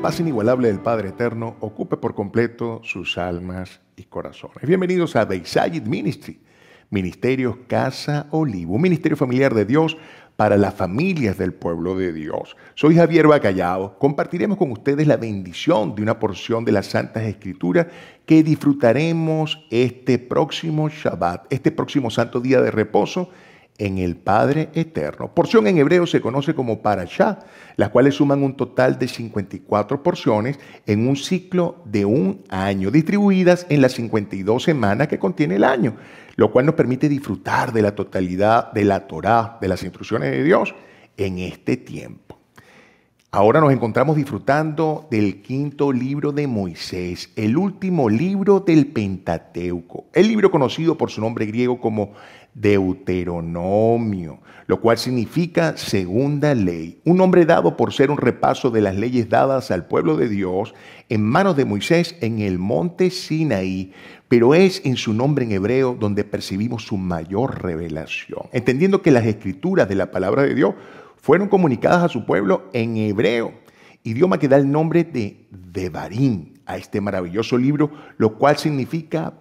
paz inigualable del Padre Eterno ocupe por completo sus almas y corazones. Bienvenidos a Beisayit Ministry, Ministerios Casa Olivo, un ministerio familiar de Dios para las familias del pueblo de Dios. Soy Javier Bacallao. Compartiremos con ustedes la bendición de una porción de las Santas Escrituras que disfrutaremos este próximo Shabbat, este próximo santo día de reposo en el Padre Eterno. Porción en hebreo se conoce como Parashá, las cuales suman un total de 54 porciones en un ciclo de un año, distribuidas en las 52 semanas que contiene el año, lo cual nos permite disfrutar de la totalidad de la Torá, de las instrucciones de Dios en este tiempo. Ahora nos encontramos disfrutando del quinto libro de Moisés, el último libro del Pentateuco, el libro conocido por su nombre griego como Deuteronomio, lo cual significa segunda ley, un nombre dado por ser un repaso de las leyes dadas al pueblo de Dios en manos de Moisés en el monte Sinaí, pero es en su nombre en hebreo donde percibimos su mayor revelación, entendiendo que las escrituras de la palabra de Dios fueron comunicadas a su pueblo en hebreo, idioma que da el nombre de Devarim a este maravilloso libro, lo cual significa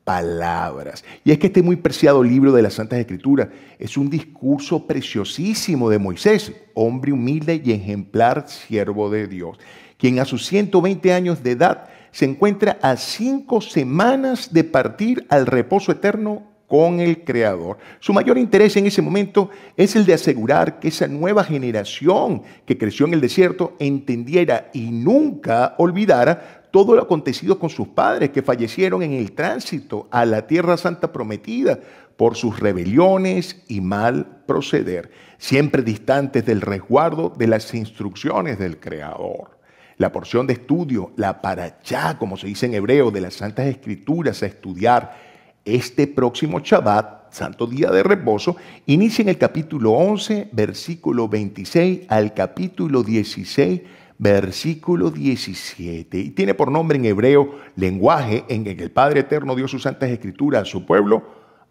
palabras. Y es que este muy preciado libro de las Santas Escrituras es un discurso preciosísimo de Moisés, hombre humilde y ejemplar siervo de Dios, quien a sus 120 años de edad se encuentra a 5 semanas de partir al reposo eterno con el Creador. Su mayor interés en ese momento es el de asegurar que esa nueva generación que creció en el desierto entendiera y nunca olvidara todo lo acontecido con sus padres que fallecieron en el tránsito a la Tierra Santa prometida por sus rebeliones y mal proceder, siempre distantes del resguardo de las instrucciones del Creador. La porción de estudio, la parashá, como se dice en hebreo, de las Santas Escrituras a estudiar este próximo Shabbat, santo día de reposo, inicia en el capítulo 11, versículo 26 al capítulo 16, versículo 17. Y tiene por nombre en hebreo, lenguaje en que el Padre Eterno dio sus Santas Escrituras a su pueblo,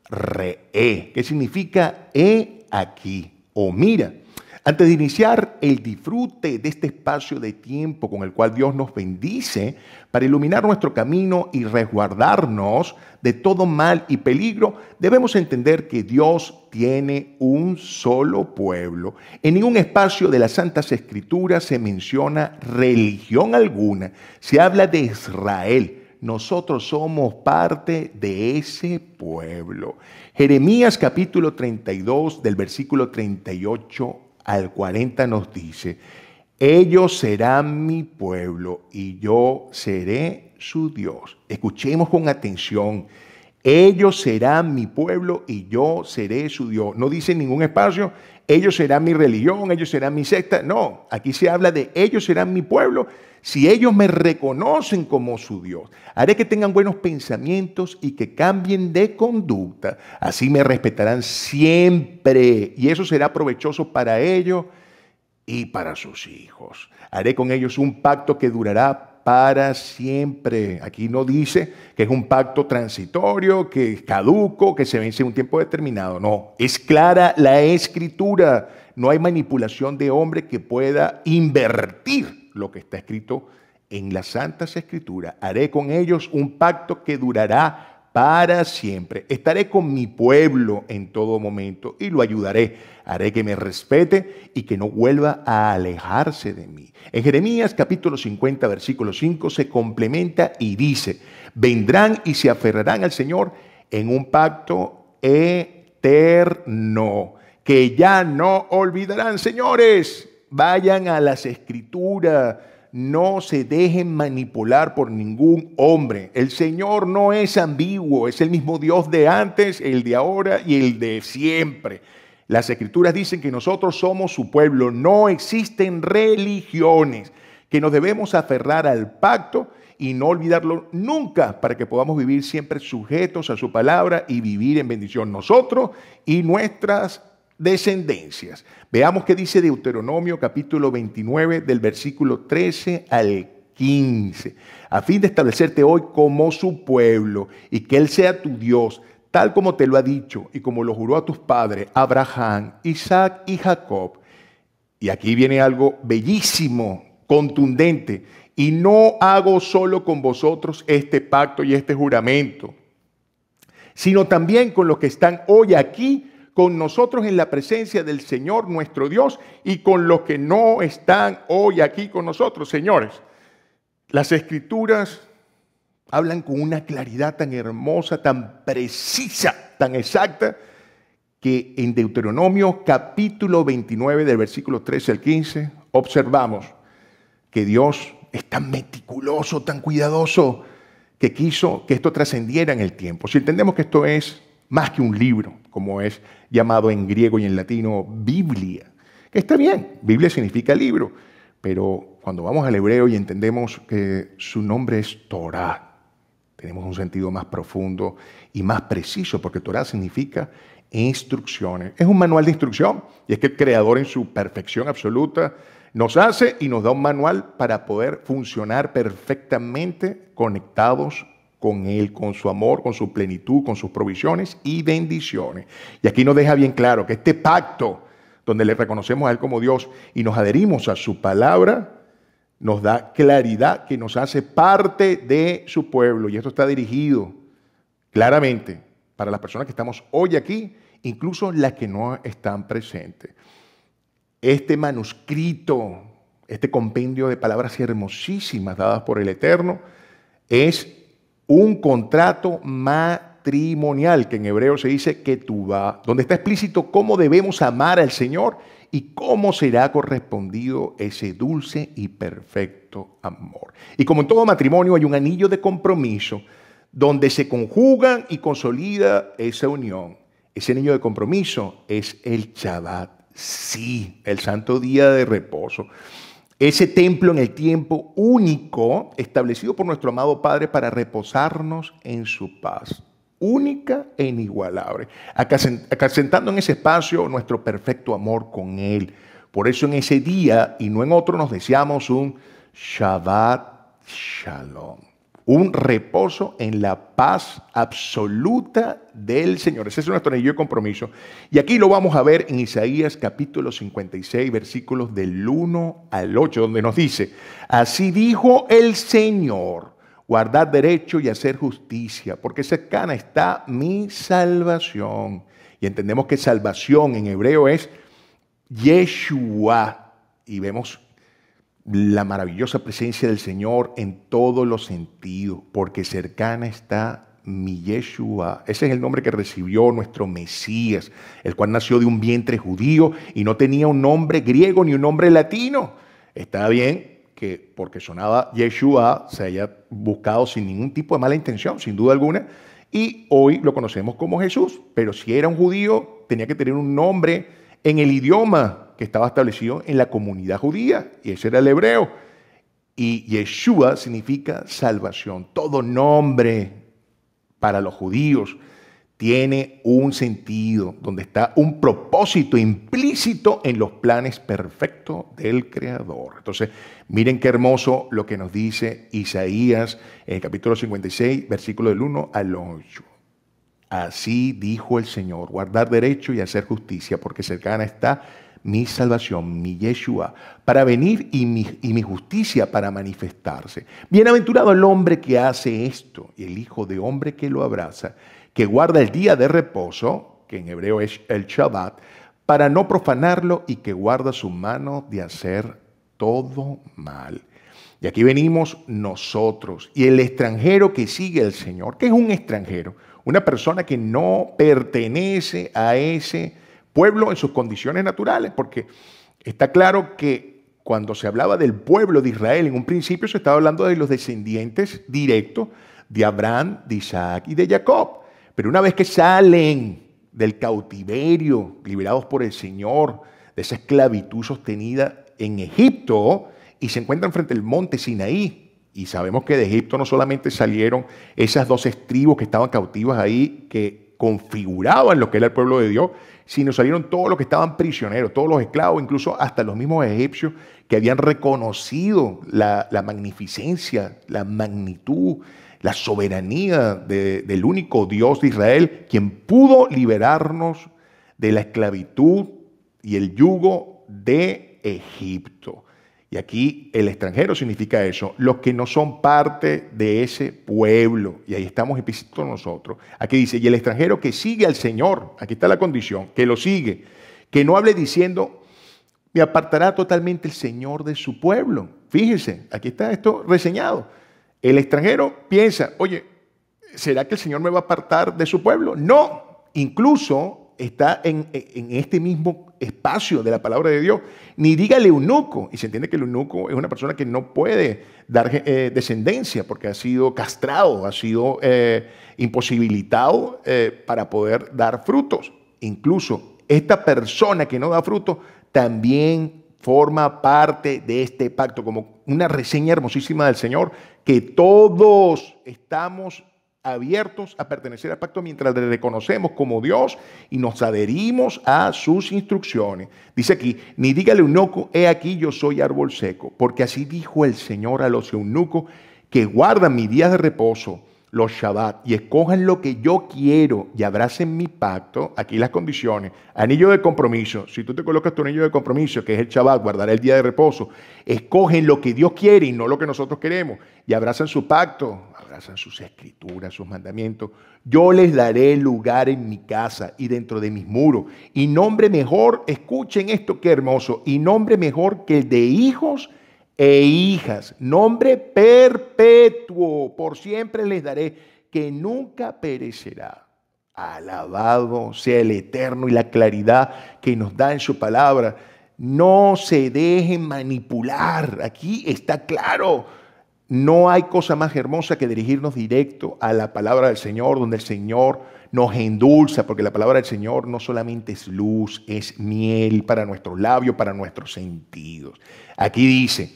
Re'é, que significa he aquí o mira. Antes de iniciar el disfrute de este espacio de tiempo con el cual Dios nos bendice para iluminar nuestro camino y resguardarnos de todo mal y peligro, debemos entender que Dios tiene un solo pueblo. En ningún espacio de las Santas Escrituras se menciona religión alguna. Se habla de Israel. Nosotros somos parte de ese pueblo. Jeremías capítulo 32 del versículo 38 al 40 nos dice: ellos serán mi pueblo y yo seré su Dios. Escuchemos con atención. Ellos serán mi pueblo y yo seré su Dios. No dice en ningún espacio, ellos serán mi religión, ellos serán mi secta. No, aquí se habla de ellos serán mi pueblo si ellos me reconocen como su Dios. Haré que tengan buenos pensamientos y que cambien de conducta. Así me respetarán siempre y eso será provechoso para ellos y para sus hijos. Haré con ellos un pacto que durará para siempre. Aquí no dice que es un pacto transitorio, que es caduco, que se vence en un tiempo determinado. No, es clara la Escritura. No hay manipulación de hombre que pueda invertir lo que está escrito en las Santas Escrituras. Haré con ellos un pacto que durará para siempre. Estaré con mi pueblo en todo momento y lo ayudaré. Haré que me respete y que no vuelva a alejarse de mí. En Jeremías capítulo 50, versículo 5 se complementa y dice: vendrán y se aferrarán al Señor en un pacto eterno que ya no olvidarán. Señores, vayan a las Escrituras. No se dejen manipular por ningún hombre. El Señor no es ambiguo, es el mismo Dios de antes, el de ahora y el de siempre. Las Escrituras dicen que nosotros somos su pueblo, no existen religiones, que nos debemos aferrar al pacto y no olvidarlo nunca para que podamos vivir siempre sujetos a su palabra y vivir en bendición nosotros y nuestras descendencias. Veamos qué dice Deuteronomio capítulo 29 del versículo 13 al 15. A fin de establecerte hoy como su pueblo y que Él sea tu Dios, tal como te lo ha dicho y como lo juró a tus padres, Abraham, Isaac y Jacob. Y aquí viene algo bellísimo, contundente. Y no hago solo con vosotros este pacto y este juramento, sino también con los que están hoy aquí con nosotros en la presencia del Señor nuestro Dios y con los que no están hoy aquí con nosotros. Señores, las Escrituras hablan con una claridad tan hermosa, tan precisa, tan exacta, que en Deuteronomio capítulo 29 del versículo 13 al 15 observamos que Dios es tan meticuloso, tan cuidadoso, que quiso que esto trascendiera en el tiempo. Si entendemos que esto es más que un libro, como es llamado en griego y en latino Biblia, que está bien, Biblia significa libro, pero cuando vamos al hebreo y entendemos que su nombre es Torá, tenemos un sentido más profundo y más preciso, porque Torá significa instrucciones. Es un manual de instrucción, y es que el Creador en su perfección absoluta nos hace y nos da un manual para poder funcionar perfectamente conectados con Él, con su amor, con su plenitud, con sus provisiones y bendiciones. Y aquí nos deja bien claro que este pacto, donde le reconocemos a Él como Dios y nos adherimos a su palabra, nos da claridad que nos hace parte de su pueblo. Y esto está dirigido claramente para las personas que estamos hoy aquí, incluso las que no están presentes. Este manuscrito, este compendio de palabras hermosísimas dadas por el Eterno, es un contrato matrimonial, que en hebreo se dice ketubá, donde está explícito cómo debemos amar al Señor y cómo será correspondido ese dulce y perfecto amor. Y como en todo matrimonio hay un anillo de compromiso donde se conjugan y consolida esa unión. Ese anillo de compromiso es el Shabbat. Sí, el santo día de reposo. Ese templo en el tiempo único establecido por nuestro amado Padre para reposarnos en su paz. Única e inigualable. Acrecentando en ese espacio nuestro perfecto amor con Él. Por eso en ese día y no en otro nos deseamos un Shabbat Shalom. Un reposo en la paz absoluta del Señor. Ese es nuestro anillo de compromiso. Y aquí lo vamos a ver en Isaías capítulo 56, versículos del 1 al 8, donde nos dice: así dijo el Señor, guardad derecho y hacer justicia, porque cercana está mi salvación. Y entendemos que salvación en hebreo es Yeshua. Y vemos la maravillosa presencia del Señor en todos los sentidos, porque cercana está mi Yeshua. Ese es el nombre que recibió nuestro Mesías, el cual nació de un vientre judío y no tenía un nombre griego ni un nombre latino. Está bien que porque sonaba Yeshua se haya buscado sin ningún tipo de mala intención, sin duda alguna, y hoy lo conocemos como Jesús, pero si era un judío tenía que tener un nombre en el idioma que estaba establecido en la comunidad judía, y ese era el hebreo. Y Yeshua significa salvación. Todo nombre para los judíos tiene un sentido, donde está un propósito implícito en los planes perfectos del Creador. Entonces, miren qué hermoso lo que nos dice Isaías en el capítulo 56, versículo del 1 al 8. Así dijo el Señor, guardar derecho y hacer justicia, porque cercana está mi salvación, mi Yeshua, para venir y mi justicia para manifestarse. Bienaventurado el hombre que hace esto y el hijo de hombre que lo abraza, que guarda el día de reposo, que en hebreo es el Shabbat, para no profanarlo y que guarda su mano de hacer todo mal. Y aquí venimos nosotros y el extranjero que sigue al Señor. ¿Qué es un extranjero? Una persona que no pertenece a ese pueblo en sus condiciones naturales, porque está claro que cuando se hablaba del pueblo de Israel en un principio se estaba hablando de los descendientes directos de Abraham, de Isaac y de Jacob. Pero una vez que salen del cautiverio, liberados por el Señor, de esa esclavitud sostenida en Egipto, y se encuentran frente al monte Sinaí, y sabemos que de Egipto no solamente salieron esas 12 tribus que estaban cautivas ahí, que configuraban lo que era el pueblo de Dios, sino salieron todos los que estaban prisioneros, todos los esclavos, incluso hasta los mismos egipcios que habían reconocido la magnificencia, la magnitud, la soberanía del único Dios de Israel, quien pudo liberarnos de la esclavitud y el yugo de Egipto. Y aquí el extranjero significa eso, los que no son parte de ese pueblo. Y ahí estamos implícitos nosotros. Aquí dice, y el extranjero que sigue al Señor, aquí está la condición, que lo sigue, que no hable diciendo, me apartará totalmente el Señor de su pueblo. Fíjense, aquí está esto reseñado. El extranjero piensa, oye, ¿será que el Señor me va a apartar de su pueblo? No, incluso está en este mismo espacio de la palabra de Dios. Ni diga el eunuco, y se entiende que el eunuco es una persona que no puede dar descendencia porque ha sido castrado, ha sido imposibilitado para poder dar frutos. Incluso esta persona que no da frutos también forma parte de este pacto, como una reseña hermosísima del Señor, que todos estamos abiertos a pertenecer al pacto mientras le reconocemos como Dios y nos adherimos a sus instrucciones. Dice aquí, ni dígale eunuco, he aquí yo soy árbol seco, porque así dijo el Señor a los eunucos que guardan mis días de reposo, los Shabbat, y escojan lo que yo quiero y abracen mi pacto. Aquí las condiciones. Anillo de compromiso. Si tú te colocas tu anillo de compromiso, que es el Shabbat, guardar el día de reposo, escogen lo que Dios quiere y no lo que nosotros queremos, y abrazan su pacto, abrazan sus escrituras, sus mandamientos. Yo les daré lugar en mi casa y dentro de mis muros, y nombre mejor, escuchen esto qué hermoso, y nombre mejor que el de hijos e hijas, nombre perpetuo, por siempre les daré, que nunca perecerá. Alabado sea el Eterno y la claridad que nos da en su palabra. No se dejen manipular. Aquí está claro. No hay cosa más hermosa que dirigirnos directo a la palabra del Señor, donde el Señor nos endulza, porque la palabra del Señor no solamente es luz, es miel para nuestros labios, para nuestros sentidos. Aquí dice,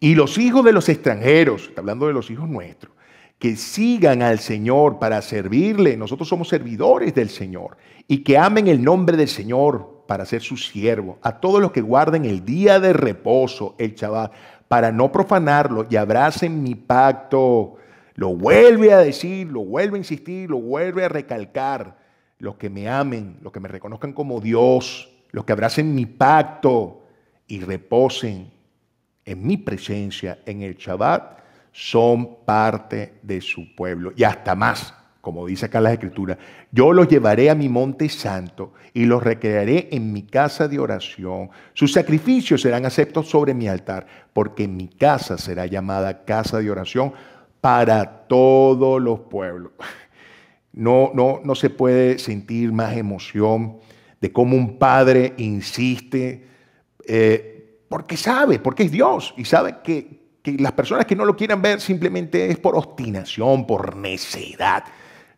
y los hijos de los extranjeros, está hablando de los hijos nuestros, que sigan al Señor para servirle. Nosotros somos servidores del Señor. Y que amen el nombre del Señor para ser su siervo. A todos los que guarden el día de reposo, el Shabbat, para no profanarlo y abracen mi pacto. Lo vuelve a decir, lo vuelve a insistir, lo vuelve a recalcar. Los que me amen, los que me reconozcan como Dios, los que abracen mi pacto y reposen en mi presencia en el Shabbat, son parte de su pueblo. Y hasta más, como dice acá la Escritura, yo los llevaré a mi monte santo y los recrearé en mi casa de oración. Sus sacrificios serán aceptos sobre mi altar, porque mi casa será llamada casa de oración para todos los pueblos. No se puede sentir más emoción de cómo un padre insiste, porque sabe, porque es Dios y sabe que las personas que no lo quieran ver simplemente es por obstinación, por necedad.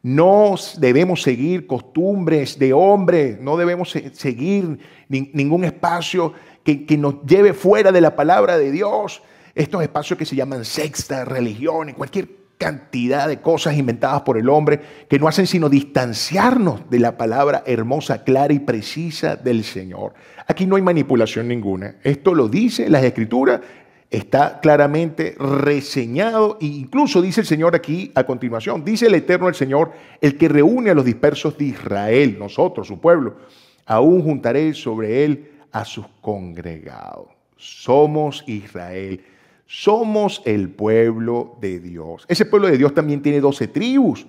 No debemos seguir costumbres de hombre, no debemos seguir ningún espacio que nos lleve fuera de la palabra de Dios. Estos espacios que se llaman sectas, religiones, cualquier cantidad de cosas inventadas por el hombre que no hacen sino distanciarnos de la palabra hermosa, clara y precisa del Señor. Aquí no hay manipulación ninguna. Esto lo dice las Escrituras. Está claramente reseñado e incluso dice el Señor aquí a continuación, dice el Eterno el Señor, el que reúne a los dispersos de Israel, nosotros, su pueblo, aún juntaré sobre él a sus congregados. Somos Israel, somos el pueblo de Dios. Ese pueblo de Dios también tiene 12 tribus,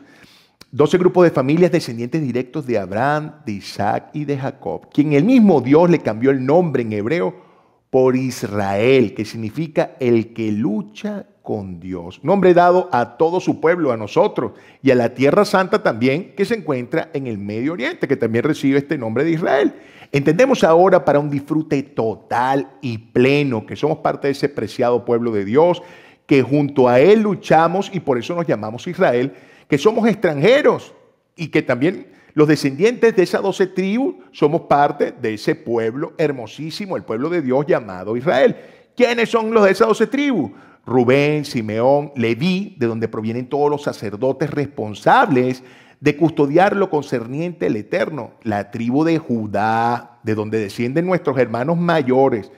12 grupos de familias descendientes directos de Abraham, de Isaac y de Jacob, quien el mismo Dios le cambió el nombre en hebreo por Israel, que significa el que lucha con Dios. Nombre dado a todo su pueblo, a nosotros, y a la tierra santa también, que se encuentra en el Medio Oriente, que también recibe este nombre de Israel. Entendemos ahora para un disfrute total y pleno, que somos parte de ese preciado pueblo de Dios, que junto a él luchamos y por eso nos llamamos Israel, que somos extranjeros y que también los descendientes de esas 12 tribus somos parte de ese pueblo hermosísimo, el pueblo de Dios llamado Israel. ¿Quiénes son los de esas 12 tribus? Rubén, Simeón, Leví, de donde provienen todos los sacerdotes responsables de custodiar lo concerniente al Eterno. La tribu de Judá, de donde descienden nuestros hermanos mayores.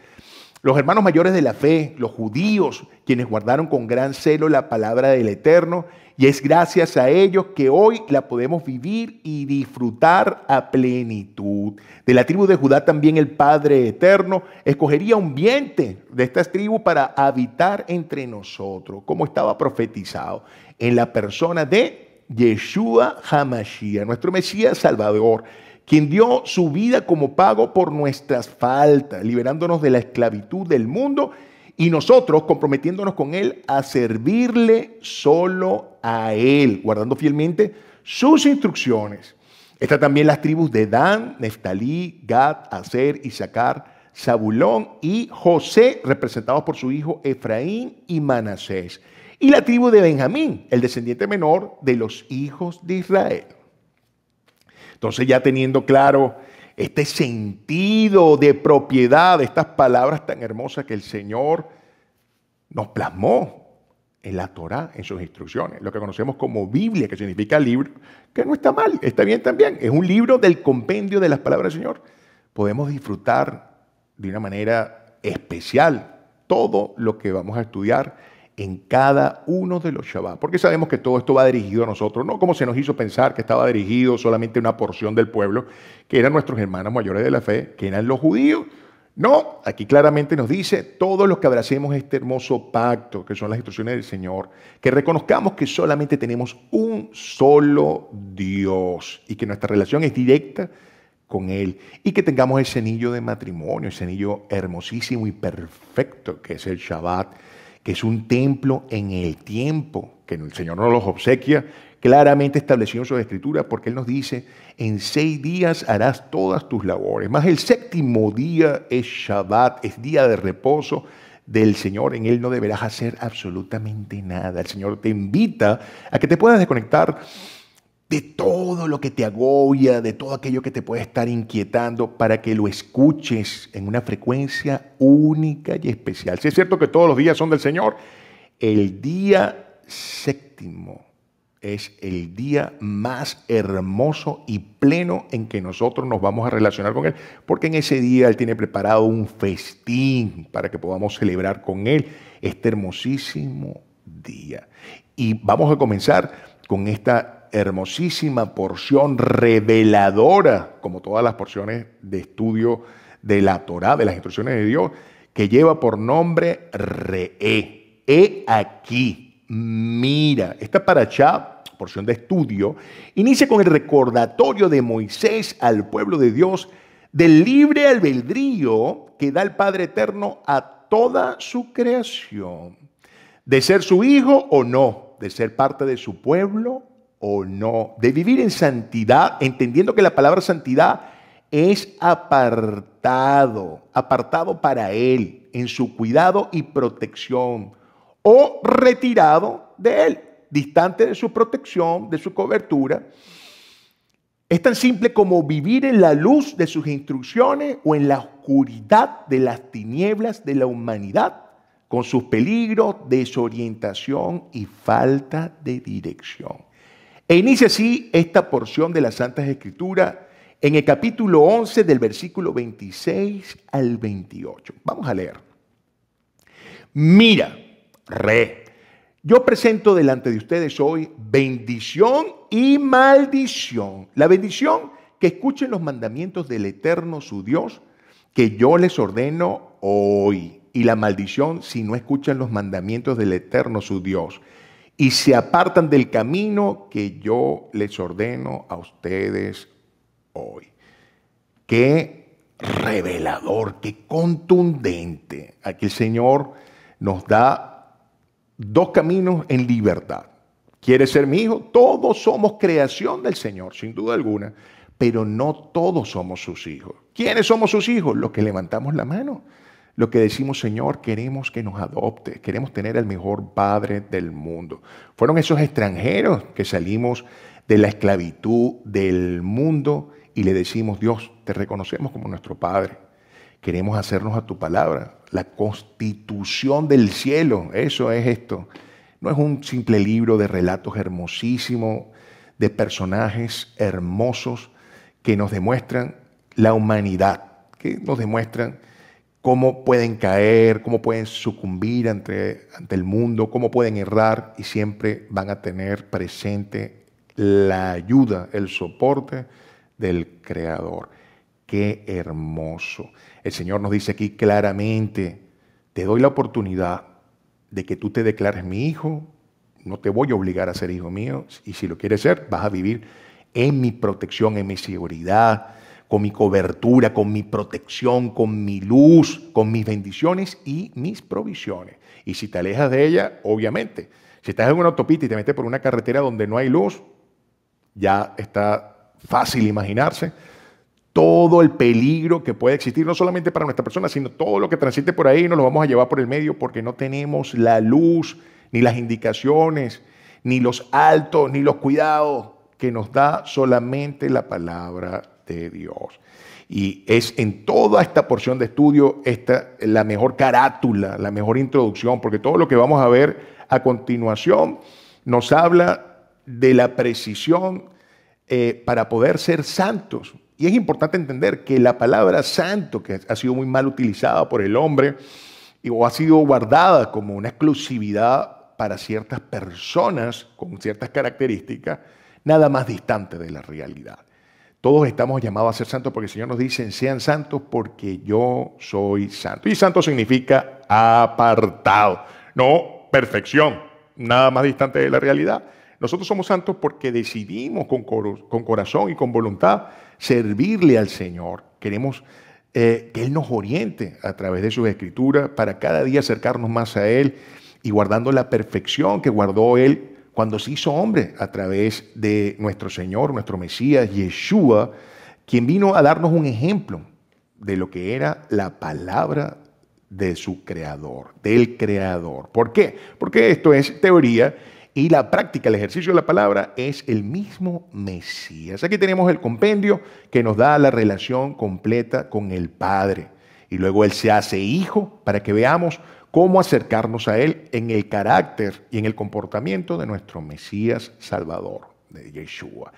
Los hermanos mayores de la fe, los judíos, quienes guardaron con gran celo la palabra del Eterno y es gracias a ellos que hoy la podemos vivir y disfrutar a plenitud. De la tribu de Judá también el Padre Eterno escogería un vientre de estas tribus para habitar entre nosotros, como estaba profetizado, en la persona de Yeshua HaMashiach, nuestro Mesías Salvador, quien dio su vida como pago por nuestras faltas, liberándonos de la esclavitud del mundo y nosotros comprometiéndonos con Él a servirle solo a Él, guardando fielmente sus instrucciones. Están también las tribus de Dan, Neftalí, Gad, Aser, Isaacar, Zabulón y José, representados por su hijo Efraín y Manasés. Y la tribu de Benjamín, el descendiente menor de los hijos de Israel. Entonces, ya teniendo claro este sentido de propiedad de estas palabras tan hermosas que el Señor nos plasmó en la Torá, en sus instrucciones, lo que conocemos como Biblia, que significa libro, que no está mal, está bien también. Es un libro del compendio de las palabras del Señor. Podemos disfrutar de una manera especial todo lo que vamos a estudiar en cada uno de los Shabbat, porque sabemos que todo esto va dirigido a nosotros, no como se nos hizo pensar que estaba dirigido solamente a una porción del pueblo, que eran nuestros hermanos mayores de la fe, que eran los judíos. No, aquí claramente nos dice, todos los que abracemos este hermoso pacto, que son las instrucciones del Señor, que reconozcamos que solamente tenemos un solo Dios y que nuestra relación es directa con Él y que tengamos ese anillo de matrimonio, ese anillo hermosísimo y perfecto que es el Shabbat, que es un templo en el tiempo, que el Señor nos los obsequia, claramente establecido en su escritura, porque Él nos dice, en 6 días harás todas tus labores, más el 7º día es Shabbat, es día de reposo del Señor, en Él no deberás hacer absolutamente nada. El Señor te invita a que te puedas desconectar de todo lo que te agobia, de todo aquello que te puede estar inquietando, para que lo escuches en una frecuencia única y especial. Si es cierto que todos los días son del Señor, el día 7º es el día más hermoso y pleno en que nosotros nos vamos a relacionar con Él, porque en ese día Él tiene preparado un festín para que podamos celebrar con Él este hermosísimo día. Y vamos a comenzar con esta hermosísima porción reveladora, como todas las porciones de estudio de la Torá, de las instrucciones de Dios, que lleva por nombre Re'é. He aquí, mira. Esta parashá, porción de estudio, inicia con el recordatorio de Moisés al pueblo de Dios del libre albedrío que da el Padre Eterno a toda su creación, de ser su hijo o no, de ser parte de su pueblo o no, de vivir en santidad, entendiendo que la palabra santidad es apartado para Él, en su cuidado y protección, o retirado de Él, distante de su protección, de su cobertura. Es tan simple como vivir en la luz de sus instrucciones o en la oscuridad de las tinieblas de la humanidad, con sus peligros, desorientación y falta de dirección. E inicia así esta porción de las Santas Escrituras en el capítulo 11 del versículo 26 al 28. Vamos a leer. Mira, yo presento delante de ustedes hoy bendición y maldición. La bendición, que escuchen los mandamientos del Eterno su Dios, que yo les ordeno hoy. Y la maldición, si no escuchan los mandamientos del Eterno su Dios y se apartan del camino que yo les ordeno a ustedes hoy. Qué revelador, qué contundente. Aquí el Señor nos da 2 caminos en libertad. ¿Quieres ser mi hijo? Todos somos creación del Señor, sin duda alguna, pero no todos somos sus hijos. ¿Quiénes somos sus hijos? Los que levantamos la mano. Lo que decimos, Señor, queremos que nos adopte, queremos tener al mejor Padre del mundo. Fueron esos extranjeros que salimos de la esclavitud del mundo y le decimos, Dios, te reconocemos como nuestro Padre. Queremos hacernos a tu palabra, la constitución del cielo. Eso es esto. No es un simple libro de relatos hermosísimos, de personajes hermosos que nos demuestran la humanidad, que nos demuestran cómo pueden caer, cómo pueden sucumbir ante el mundo, cómo pueden errar y siempre van a tener presente la ayuda, el soporte del Creador. Qué hermoso. El Señor nos dice aquí claramente, te doy la oportunidad de que tú te declares mi hijo, no te voy a obligar a ser hijo mío, y si lo quieres ser, vas a vivir en mi protección, en mi seguridad, con mi cobertura, con mi protección, con mi luz, con mis bendiciones y mis provisiones. Y si te alejas de ella, obviamente, si estás en una autopista y te metes por una carretera donde no hay luz, ya está fácil imaginarse todo el peligro que puede existir, no solamente para nuestra persona, sino todo lo que transite por ahí, nos lo vamos a llevar por el medio porque no tenemos la luz, ni las indicaciones, ni los altos, ni los cuidados que nos da solamente la palabra de Dios. Y es en toda esta porción de estudio la mejor carátula, la mejor introducción, porque todo lo que vamos a ver a continuación nos habla de la precisión para poder ser santos. Y es importante entender que la palabra santo, que ha sido muy mal utilizada por el hombre o ha sido guardada como una exclusividad para ciertas personas con ciertas características, nada más distante de la realidad. Todos estamos llamados a ser santos porque el Señor nos dice, sean santos porque yo soy santo. Y santo significa apartado, no perfección, nada más distante de la realidad. Nosotros somos santos porque decidimos con corazón y con voluntad servirle al Señor. Queremos que Él nos oriente a través de sus escrituras para cada día acercarnos más a Él y guardando la perfección que guardó Él cuando se hizo hombre a través de nuestro Señor, nuestro Mesías, Yeshua, quien vino a darnos un ejemplo de lo que era la palabra de su Creador, del Creador. ¿Por qué? Porque esto es teoría y la práctica, el ejercicio de la palabra es el mismo Mesías. Aquí tenemos el compendio que nos da la relación completa con el Padre. Y luego Él se hace hijo para que veamos cómo acercarnos a Él en el carácter y en el comportamiento de nuestro Mesías Salvador, de Yeshua.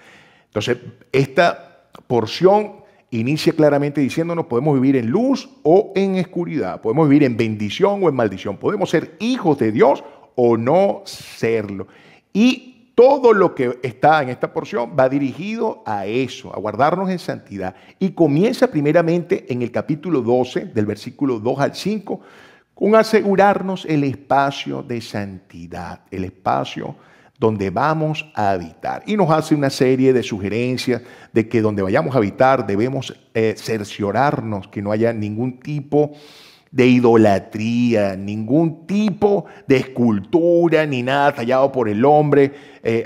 Entonces, esta porción inicia claramente diciéndonos podemos vivir en luz o en oscuridad, podemos vivir en bendición o en maldición, podemos ser hijos de Dios o no serlo. Y todo lo que está en esta porción va dirigido a eso, a guardarnos en santidad. Y comienza primeramente en el capítulo 12, del versículo 2 al 5, con asegurarnos el espacio de santidad, el espacio donde vamos a habitar. Y nos hace una serie de sugerencias de que donde vayamos a habitar debemos cerciorarnos que no haya ningún tipo de idolatría, ningún tipo de escultura, ni nada tallado por el hombre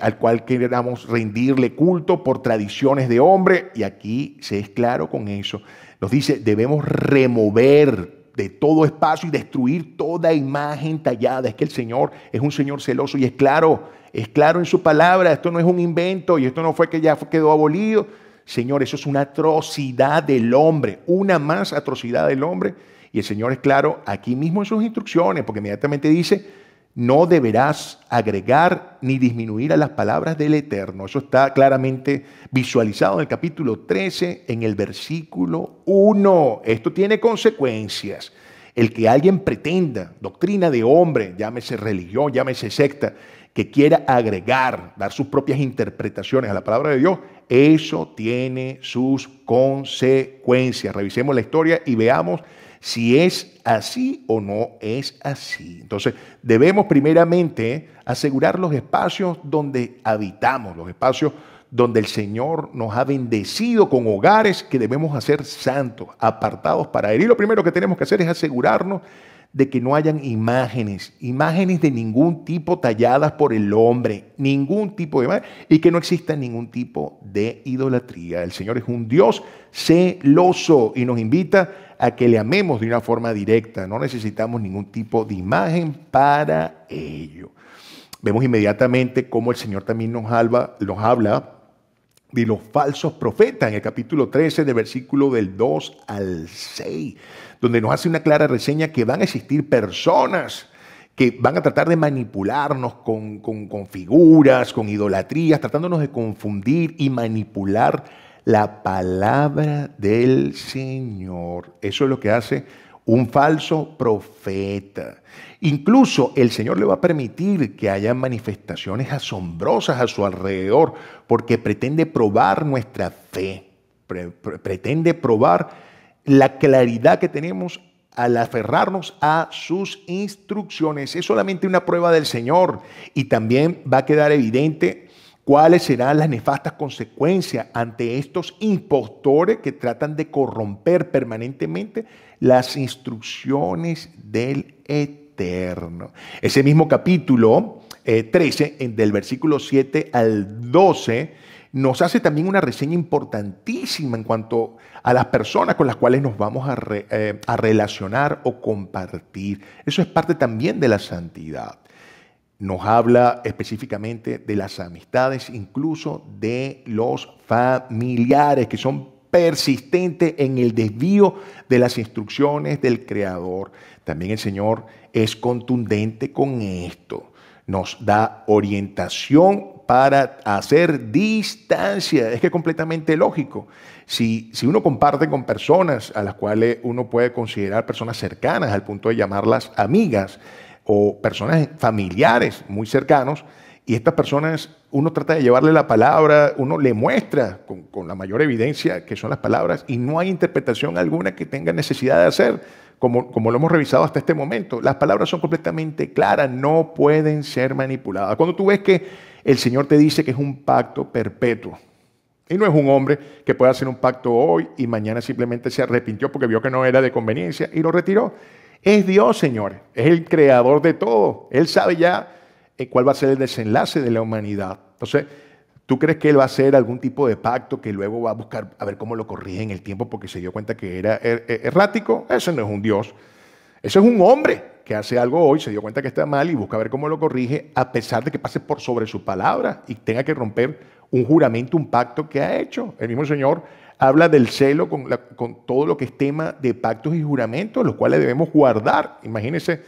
al cual queramos rendirle culto por tradiciones de hombre. Y aquí se es claro con eso. Nos dice, debemos remover de todo espacio y destruir toda imagen tallada. Es que el Señor es un Señor celoso y es claro en su palabra. Esto no es un invento y esto no fue que ya quedó abolido. Señor, eso es una atrocidad del hombre, una más atrocidad del hombre. Y el Señor es claro aquí mismo en sus instrucciones, porque inmediatamente dice, no deberás agregar ni disminuir a las palabras del Eterno. Eso está claramente visualizado en el capítulo 13, en el versículo 1. Esto tiene consecuencias. El que alguien pretenda, doctrina de hombre, llámese religión, llámese secta, que quiera agregar, dar sus propias interpretaciones a la palabra de Dios, eso tiene sus consecuencias. Revisemos la historia y veamos si es así o no es así. Entonces, debemos primeramente asegurar los espacios donde habitamos, los espacios donde el Señor nos ha bendecido con hogares que debemos hacer santos, apartados para Él. Y lo primero que tenemos que hacer es asegurarnos de que no hayan imágenes de ningún tipo talladas por el hombre, ningún tipo de imagen, y que no exista ningún tipo de idolatría. El Señor es un Dios celoso y nos invita a que le amemos de una forma directa. No necesitamos ningún tipo de imagen para ello. Vemos inmediatamente cómo el Señor también nos habla de los falsos profetas en el capítulo 13, del versículo del 2 al 6, donde nos hace una clara reseña que van a existir personas que van a tratar de manipularnos con figuras, con idolatrías, tratándonos de confundir y manipular la palabra del Señor. Eso es lo que hace un falso profeta. Incluso el Señor le va a permitir que haya manifestaciones asombrosas a su alrededor porque pretende probar nuestra fe, pretende probar la claridad que tenemos al aferrarnos a sus instrucciones. Es solamente una prueba del Señor y también va a quedar evidente cuáles serán las nefastas consecuencias ante estos impostores que tratan de corromper permanentemente las instrucciones del Eterno. Ese mismo capítulo 13, del versículo 7 al 12, nos hace también una reseña importantísima en cuanto a las personas con las cuales nos vamos a relacionar o compartir. Eso es parte también de la santidad. Nos habla específicamente de las amistades, incluso de los familiares que son persistentes en el desvío de las instrucciones del Creador. También el Señor es contundente con esto. Nos da orientación para hacer distancia. Es que es completamente lógico. Si uno comparte con personas a las cuales uno puede considerar personas cercanas al punto de llamarlas amigas, o personas familiares muy cercanos, y estas personas uno trata de llevarle la palabra, uno le muestra con la mayor evidencia que son las palabras y no hay interpretación alguna que tenga necesidad de hacer, como lo hemos revisado hasta este momento. Las palabras son completamente claras, no pueden ser manipuladas. Cuando tú ves que el Señor te dice que es un pacto perpetuo, y no es un hombre que pueda hacer un pacto hoy y mañana simplemente se arrepintió porque vio que no era de conveniencia y lo retiró. Es Dios, señores, es el creador de todo. Él sabe ya cuál va a ser el desenlace de la humanidad. Entonces, ¿tú crees que Él va a hacer algún tipo de pacto que luego va a buscar a ver cómo lo corrige en el tiempo porque se dio cuenta que era errático? Ese no es un Dios. Ese es un hombre que hace algo hoy, se dio cuenta que está mal y busca ver cómo lo corrige a pesar de que pase por sobre su palabra y tenga que romper un juramento, un pacto que ha hecho. El mismo Señor habla del celo con todo lo que es tema de pactos y juramentos, los cuales debemos guardar. Imagínense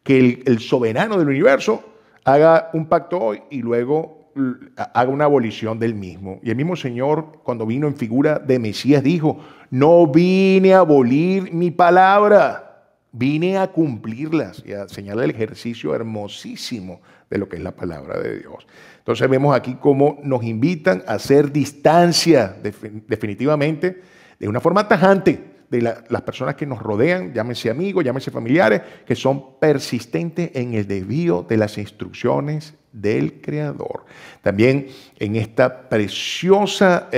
que el soberano del universo haga un pacto hoy y luego haga una abolición del mismo. Y el mismo Señor, cuando vino en figura de Mesías, dijo: no vine a abolir mi palabra, vine a cumplirlas y a señalar el ejercicio hermosísimo de lo que es la palabra de Dios. Entonces vemos aquí cómo nos invitan a hacer distancia definitivamente, de una forma tajante, de las personas que nos rodean, llámense amigos, llámense familiares, que son persistentes en el desvío de las instrucciones del Creador. También en esta preciosa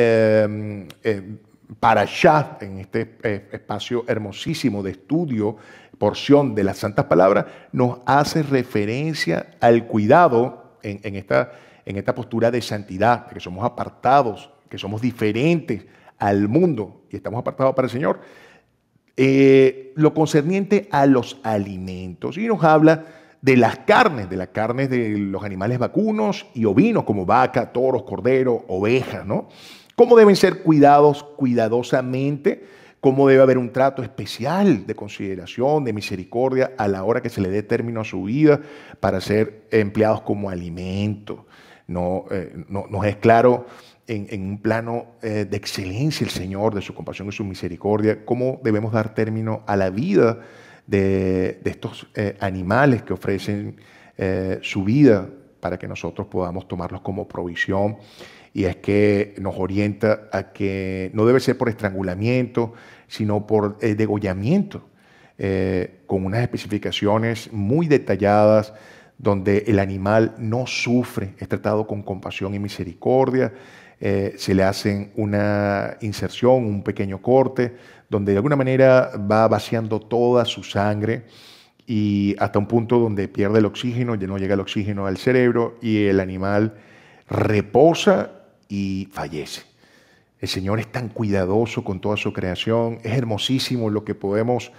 parashá, en este espacio hermosísimo de estudio, porción de las Santas Palabras, nos hace referencia al cuidado en esta postura de santidad, de que somos apartados, que somos diferentes al mundo y estamos apartados para el Señor. Lo concerniente a los alimentos, y nos habla de las carnes de los animales vacunos y ovinos, como vaca, toros, corderos, ovejas, ¿no? Cómo deben ser cuidados cuidadosamente, cómo debe haber un trato especial de consideración, de misericordia a la hora que se le dé término a su vida para ser empleados como alimento. Nos es claro en un plano de excelencia el Señor, de su compasión y su misericordia, cómo debemos dar término a la vida de estos animales que ofrecen su vida para que nosotros podamos tomarlos como provisión. Y es que nos orienta a que no debe ser por estrangulamiento, sino por degollamiento, con unas especificaciones muy detalladas, donde el animal no sufre, es tratado con compasión y misericordia. Se le hacen una inserción, un pequeño corte, donde de alguna manera va vaciando toda su sangre y hasta un punto donde pierde el oxígeno, ya no llega el oxígeno al cerebro y el animal reposa y fallece. El Señor es tan cuidadoso con toda su creación, es hermosísimo lo que podemos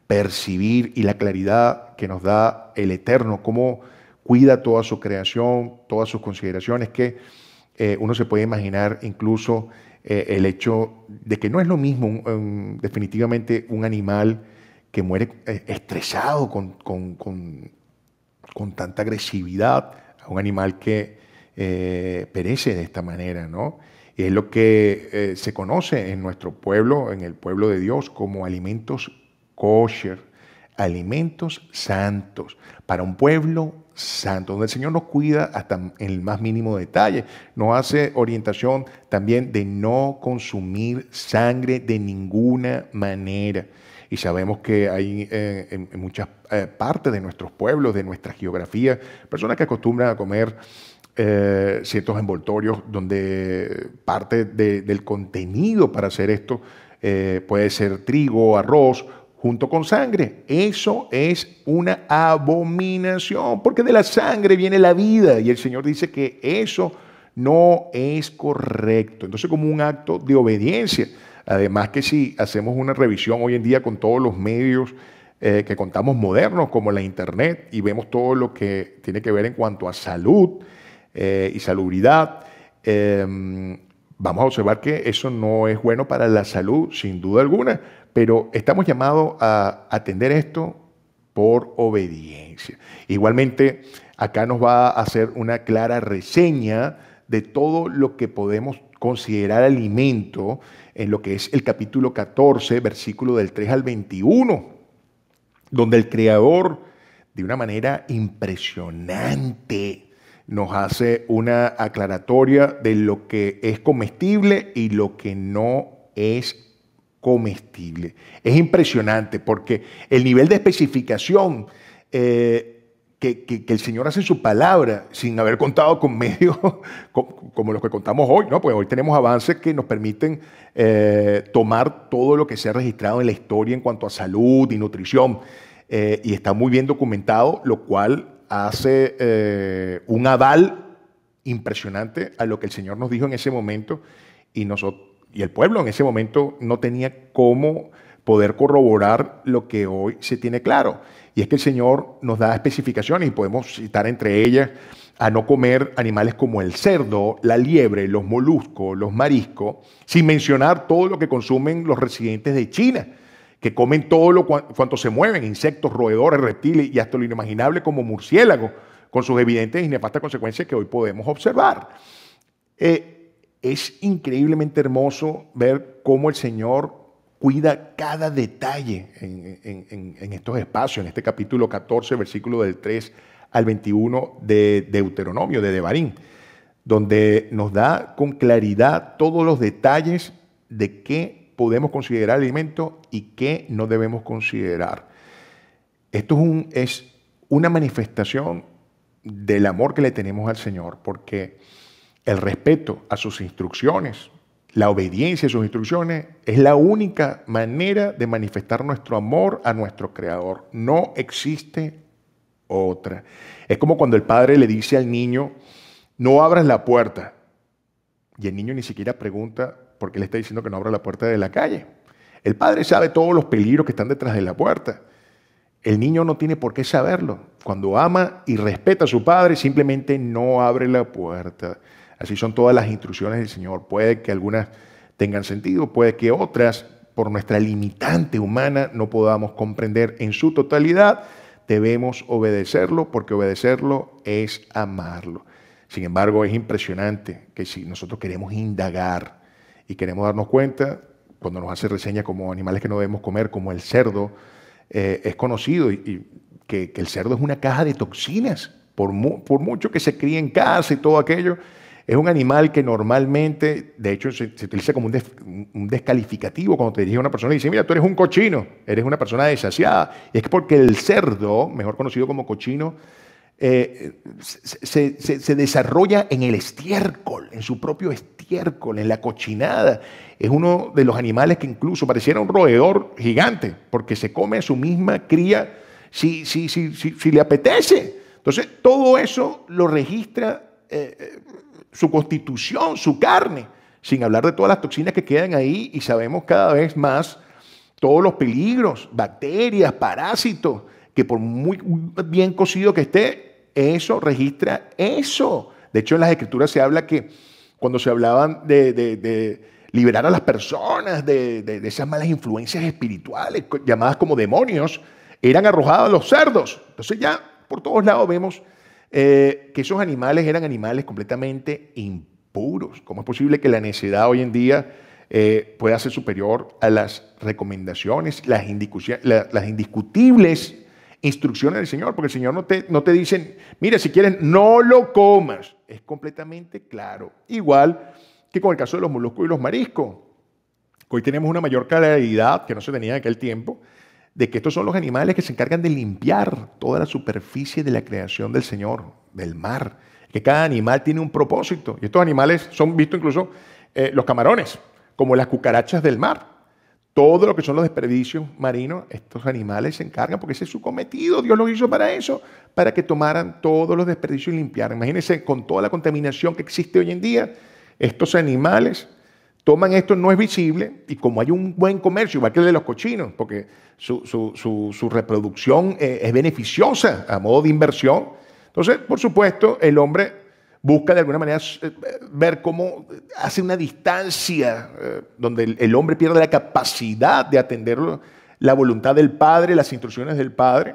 percibir y la claridad que nos da el Eterno, cómo cuida toda su creación, todas sus consideraciones, que uno se puede imaginar incluso el hecho de que no es lo mismo definitivamente un animal que muere estresado con tanta agresividad, a un animal que perece de esta manera, ¿no? Y es lo que se conoce en nuestro pueblo, en el pueblo de Dios, como alimentos kosher, alimentos santos para un pueblo santo, donde el Señor nos cuida hasta en el más mínimo detalle. Nos hace orientación también de no consumir sangre de ninguna manera. Y sabemos que hay en muchas partes de nuestros pueblos, de nuestra geografía, personas que acostumbran a comer ciertos envoltorios donde parte del contenido para hacer esto puede ser trigo, arroz, junto con sangre. Eso es una abominación, porque de la sangre viene la vida y el Señor dice que eso no es correcto. Entonces, como un acto de obediencia, además que si hacemos una revisión hoy en día con todos los medios que contamos modernos, como la internet, y vemos todo lo que tiene que ver en cuanto a salud y salubridad, vamos a observar que eso no es bueno para la salud, sin duda alguna, pero estamos llamados a atender esto por obediencia. Igualmente, acá nos va a hacer una clara reseña de todo lo que podemos considerar alimento en lo que es el capítulo 14, versículo del 3 al 21, donde el Creador, de una manera impresionante, nos hace una aclaratoria de lo que es comestible y lo que no es comestible. Es impresionante porque el nivel de especificación que el Señor hace en su palabra, sin haber contado con medios como los que contamos hoy, ¿no? Pues hoy tenemos avances que nos permiten tomar todo lo que se ha registrado en la historia en cuanto a salud y nutrición, y está muy bien documentado, lo cual hace un aval impresionante a lo que el Señor nos dijo en ese momento, y el pueblo en ese momento no tenía cómo poder corroborar lo que hoy se tiene claro. Y es que el Señor nos da especificaciones, y podemos citar entre ellas a no comer animales como el cerdo, la liebre, los moluscos, los mariscos, sin mencionar todo lo que consumen los residentes de China, que comen todo cuanto se mueven, insectos, roedores, reptiles y hasta lo inimaginable como murciélagos, con sus evidentes y nefastas consecuencias que hoy podemos observar. Es increíblemente hermoso ver cómo el Señor cuida cada detalle en estos espacios, en este capítulo 14, versículo del 3 al 21 de Deuteronomio, de Devarim, donde nos da con claridad todos los detalles de qué podemos considerar alimento y qué no debemos considerar. Esto es una manifestación del amor que le tenemos al Señor, porque el respeto a sus instrucciones, la obediencia a sus instrucciones, es la única manera de manifestar nuestro amor a nuestro Creador. No existe otra. Es como cuando el padre le dice al niño, no abras la puerta. Y el niño ni siquiera pregunta por qué le está diciendo que no abra la puerta de la calle. El padre sabe todos los peligros que están detrás de la puerta. El niño no tiene por qué saberlo. Cuando ama y respeta a su padre, simplemente no abre la puerta. Así son todas las instrucciones del Señor. Puede que algunas tengan sentido, puede que otras, por nuestra limitante humana, no podamos comprender en su totalidad. Debemos obedecerlo, porque obedecerlo es amarlo. Sin embargo, es impresionante que si nosotros queremos indagar y queremos darnos cuenta, cuando nos hace reseñas como animales que no debemos comer, como el cerdo, es conocido que el cerdo es una caja de toxinas. Por mucho que se críe en casa y todo aquello, es un animal que normalmente, de hecho, se utiliza como un descalificativo cuando te dirige a una persona y dice, mira, tú eres un cochino, eres una persona desasiada. Y es porque el cerdo, mejor conocido como cochino, se desarrolla en el estiércol, en su propio estiércol, en la cochinada. Es uno de los animales que incluso pareciera un roedor gigante, porque se come a su misma cría si le apetece. Entonces, todo eso lo registra su constitución, su carne, sin hablar de todas las toxinas que quedan ahí, y sabemos cada vez más todos los peligros, bacterias, parásitos, que por muy bien cocido que esté, eso registra eso. De hecho, en las Escrituras se habla que cuando se hablaban de liberar a las personas de esas malas influencias espirituales, llamadas como demonios, eran arrojados a los cerdos. Entonces ya por todos lados vemos que esos animales eran animales completamente impuros. ¿Cómo es posible que la necedad hoy en día pueda ser superior a las recomendaciones, las indiscutibles instrucciones del Señor, porque el Señor no te dice, mira, si quieren, no lo comas. Es completamente claro. Igual que con el caso de los moluscos y los mariscos. Hoy tenemos una mayor claridad que no se tenía en aquel tiempo, de que estos son los animales que se encargan de limpiar toda la superficie de la creación del Señor, del mar, que cada animal tiene un propósito. Y estos animales son vistos incluso los camarones, como las cucarachas del mar. Todo lo que son los desperdicios marinos, estos animales se encargan porque ese es su cometido. Dios los hizo para eso, para que tomaran todos los desperdicios y limpiaran. Imagínense, con toda la contaminación que existe hoy en día, estos animales toman esto, no es visible, y como hay un buen comercio, igual que el de los cochinos, porque su reproducción es beneficiosa a modo de inversión, entonces, por supuesto, el hombre busca de alguna manera ver cómo hace una distancia donde el hombre pierde la capacidad de atender la voluntad del Padre, las instrucciones del Padre,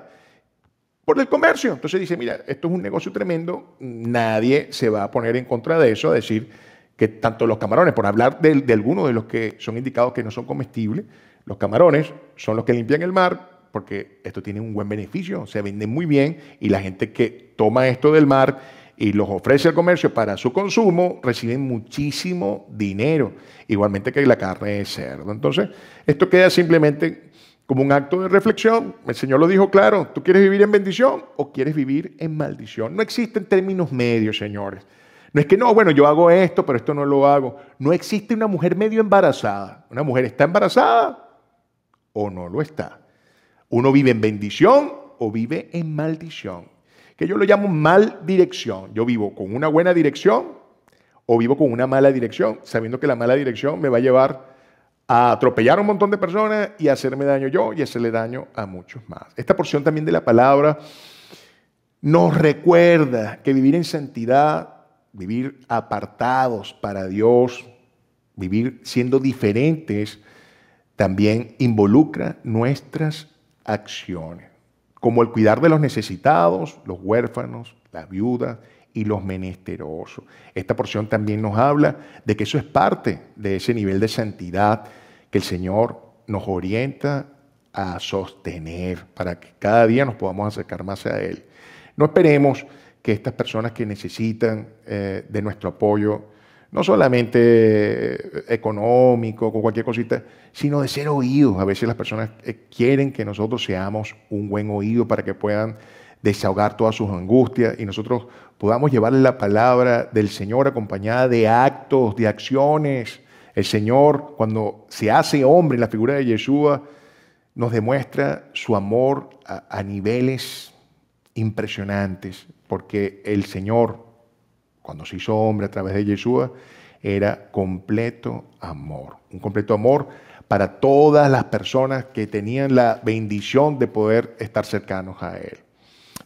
por el comercio. Entonces dice, mira, esto es un negocio tremendo, nadie se va a poner en contra de eso, a decir que tanto los camarones, por hablar de algunos de los que son indicados que no son comestibles, los camarones son los que limpian el mar, porque esto tiene un buen beneficio, se venden muy bien, y la gente que toma esto del mar y los ofrece al comercio para su consumo, reciben muchísimo dinero, igualmente que la carne de cerdo. Entonces, esto queda simplemente como un acto de reflexión. El Señor lo dijo claro, ¿tú quieres vivir en bendición o quieres vivir en maldición? No existen términos medios, señores. No es que no, bueno, yo hago esto, pero esto no lo hago. No existe una mujer medio embarazada. Una mujer está embarazada o no lo está. Uno vive en bendición o vive en maldición, que yo lo llamo mal dirección. Yo vivo con una buena dirección o vivo con una mala dirección, sabiendo que la mala dirección me va a llevar a atropellar a un montón de personas y a hacerme daño yo y hacerle daño a muchos más. Esta porción también de la palabra nos recuerda que vivir en santidad, vivir apartados para Dios, vivir siendo diferentes, también involucra nuestras acciones, como el cuidar de los necesitados, los huérfanos, las viudas y los menesterosos. Esta porción también nos habla de que eso es parte de ese nivel de santidad que el Señor nos orienta a sostener para que cada día nos podamos acercar más a Él. No esperemos que estas personas que necesitan de nuestro apoyo, no solamente económico, con cualquier cosita, sino de ser oídos. A veces las personas quieren que nosotros seamos un buen oído para que puedan desahogar todas sus angustias y nosotros podamos llevarle la palabra del Señor acompañada de actos, de acciones. El Señor, cuando se hace hombre en la figura de Yeshua, nos demuestra su amor a niveles impresionantes, porque el Señor, cuando se hizo hombre a través de Yeshua, era completo amor. Un completo amor para todas las personas que tenían la bendición de poder estar cercanos a Él.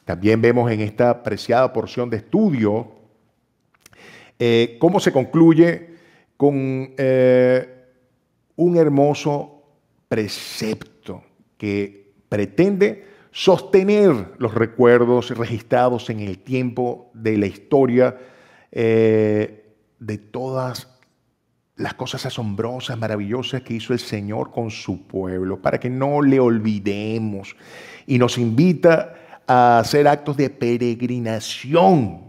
También vemos en esta preciada porción de estudio cómo se concluye con un hermoso precepto que pretende sostener los recuerdos registrados en el tiempo de la historia de todas las cosas asombrosas, maravillosas que hizo el Señor con su pueblo, para que no le olvidemos. Y nos invita a hacer actos de peregrinación,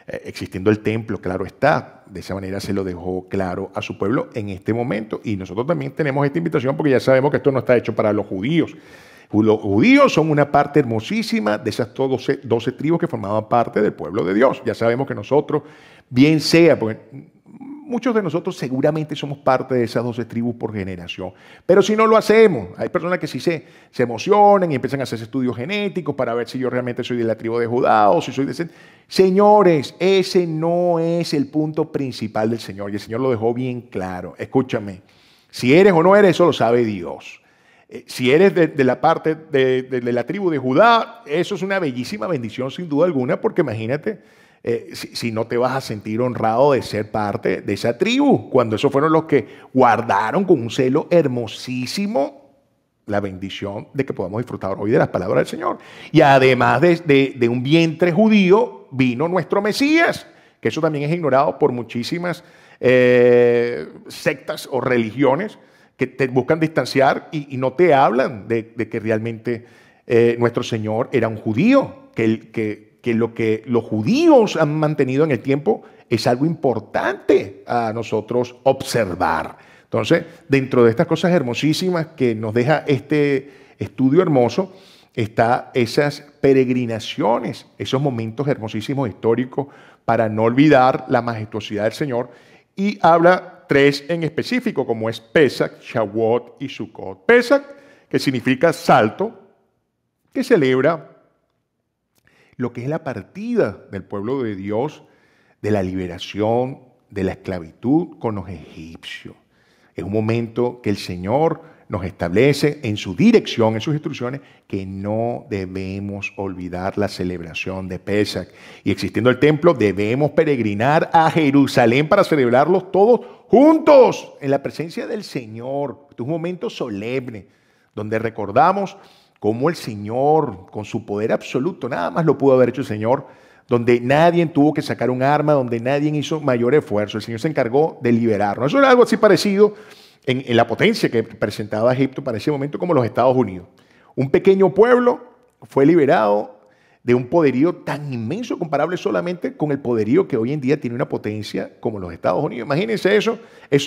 existiendo el templo, claro está. De esa manera se lo dejó claro a su pueblo en este momento. Y nosotros también tenemos esta invitación porque ya sabemos que esto no está hecho para los judíos. Los judíos son una parte hermosísima de esas 12 tribus que formaban parte del pueblo de Dios. Ya sabemos que nosotros, bien sea, porque muchos de nosotros seguramente somos parte de esas 12 tribus por generación. Pero si no lo hacemos, hay personas que sí se emocionan y empiezan a hacer estudios genéticos para ver si yo realmente soy de la tribu de Judá o si soy de... Señores, ese no es el punto principal del Señor. Y el Señor lo dejó bien claro. Escúchame, si eres o no eres, eso lo sabe Dios. Si eres de la parte de la tribu de Judá, eso es una bellísima bendición sin duda alguna, porque imagínate si no te vas a sentir honrado de ser parte de esa tribu, cuando esos fueron los que guardaron con un celo hermosísimo la bendición de que podamos disfrutar hoy de las palabras del Señor. Y además de un vientre judío, vino nuestro Mesías, que eso también es ignorado por muchísimas sectas o religiones que te buscan distanciar y no te hablan de que realmente nuestro Señor era un judío, que lo que los judíos han mantenido en el tiempo es algo importante a nosotros observar. Entonces, dentro de estas cosas hermosísimas que nos deja este estudio hermoso, está esas peregrinaciones, esos momentos hermosísimos históricos para no olvidar la majestuosidad del Señor. Y habla tres en específico, como es Pesach, Shavuot y Sukkot. Pesach, que significa salto, que celebra lo que es la partida del pueblo de Dios de la liberación de la esclavitud con los egipcios. Es un momento que el Señor nos establece en su dirección, en sus instrucciones, que no debemos olvidar la celebración de Pesach. Y existiendo el templo, debemos peregrinar a Jerusalén para celebrarlos todos juntos en la presencia del Señor. Este es un momento solemne donde recordamos cómo el Señor, con su poder absoluto, nada más lo pudo haber hecho el Señor, donde nadie tuvo que sacar un arma, donde nadie hizo mayor esfuerzo. El Señor se encargó de liberarnos. Eso era algo así parecido en la potencia que presentaba Egipto para ese momento como los Estados Unidos. Un pequeño pueblo fue liberado de un poderío tan inmenso, comparable solamente con el poderío que hoy en día tiene una potencia como los Estados Unidos. Imagínense eso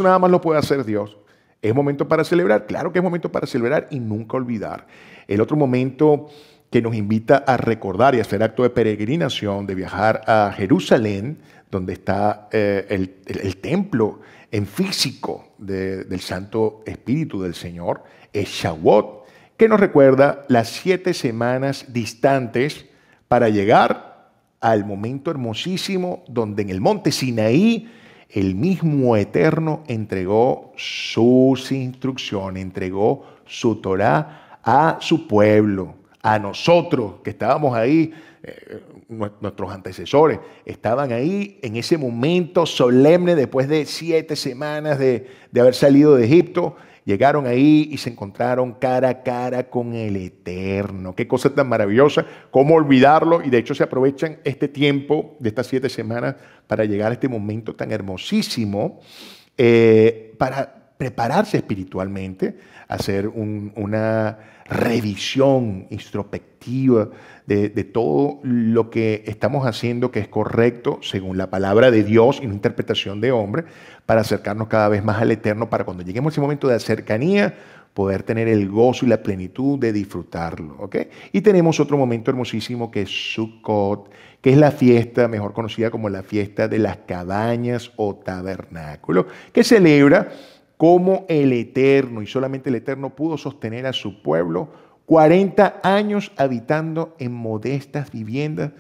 nada más lo puede hacer Dios. ¿Es momento para celebrar? Claro que es momento para celebrar y nunca olvidar. El otro momento que nos invita a recordar y a hacer acto de peregrinación, de viajar a Jerusalén, donde está el templo en físico del Santo Espíritu del Señor, es Shavuot, que nos recuerda las 7 semanas distantes para llegar al momento hermosísimo donde en el monte Sinaí el mismo Eterno entregó sus instrucciones, entregó su Torá a su pueblo, a nosotros que estábamos ahí, nuestros antecesores estaban ahí en ese momento solemne después de 7 semanas de haber salido de Egipto. Llegaron ahí y se encontraron cara a cara con el Eterno. Qué cosa tan maravillosa, cómo olvidarlo. Y de hecho se aprovechan este tiempo de estas 7 semanas para llegar a este momento tan hermosísimo para prepararse espiritualmente, hacer una revisión introspectiva de todo lo que estamos haciendo que es correcto según la palabra de Dios y una interpretación de hombre, para acercarnos cada vez más al Eterno, para cuando lleguemos a ese momento de cercanía poder tener el gozo y la plenitud de disfrutarlo, ¿ok? Y tenemos otro momento hermosísimo que es Sukkot, que es la fiesta mejor conocida como la fiesta de las cabañas o tabernáculos, que celebra cómo el Eterno, y solamente el Eterno, pudo sostener a su pueblo 40 años habitando en modestas viviendas,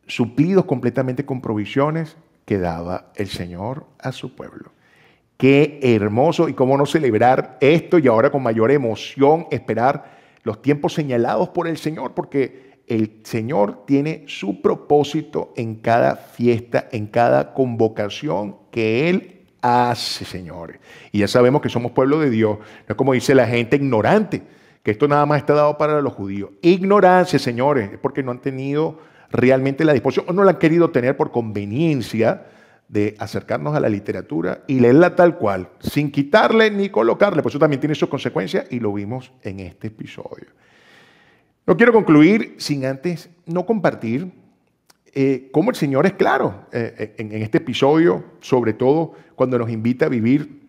suplidos completamente con provisiones que daba el Señor a su pueblo. Qué hermoso, y cómo no celebrar esto y ahora con mayor emoción esperar los tiempos señalados por el Señor, porque el Señor tiene su propósito en cada fiesta, en cada convocación que Él hace, señores. Y ya sabemos que somos pueblo de Dios. No es como dice la gente ignorante, que esto nada más está dado para los judíos. Ignorancia, señores, es porque no han tenido realmente la disposición o no la han querido tener por conveniencia de acercarnos a la literatura y leerla tal cual, sin quitarle ni colocarle. Por eso también tiene sus consecuencias y lo vimos en este episodio. No quiero concluir sin antes no compartir cómo el Señor es claro en este episodio, sobre todo cuando nos invita a vivir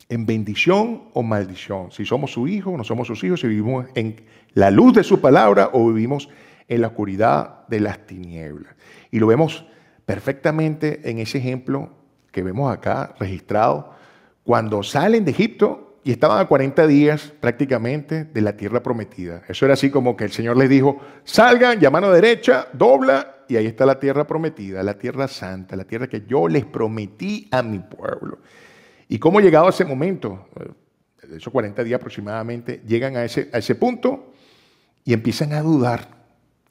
en bendición o maldición. Si somos su hijo o no somos sus hijos, si vivimos en la luz de su palabra o vivimos en la oscuridad de las tinieblas. Y lo vemos perfectamente en ese ejemplo que vemos acá registrado, cuando salen de Egipto y estaban a 40 días prácticamente de la tierra prometida. Eso era así como que el Señor les dijo, salgan, y a mano derecha, dobla, y ahí está la tierra prometida, la tierra santa, la tierra que yo les prometí a mi pueblo. ¿Y cómo llegado a ese momento? De esos 40 días aproximadamente, llegan a ese punto y empiezan a dudar.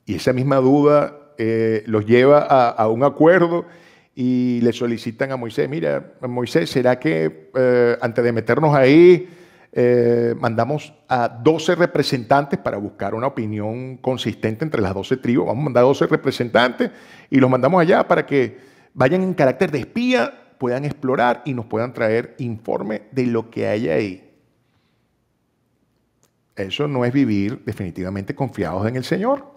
Y esa misma duda los lleva a un acuerdo y le solicitan a Moisés, mira, Moisés, ¿será que antes de meternos ahí mandamos a 12 representantes para buscar una opinión consistente entre las 12 tribus? Vamos a mandar 12 representantes y los mandamos allá para que vayan en carácter de espía, puedan explorar y nos puedan traer informe de lo que hay ahí. Eso no es vivir definitivamente confiados en el Señor.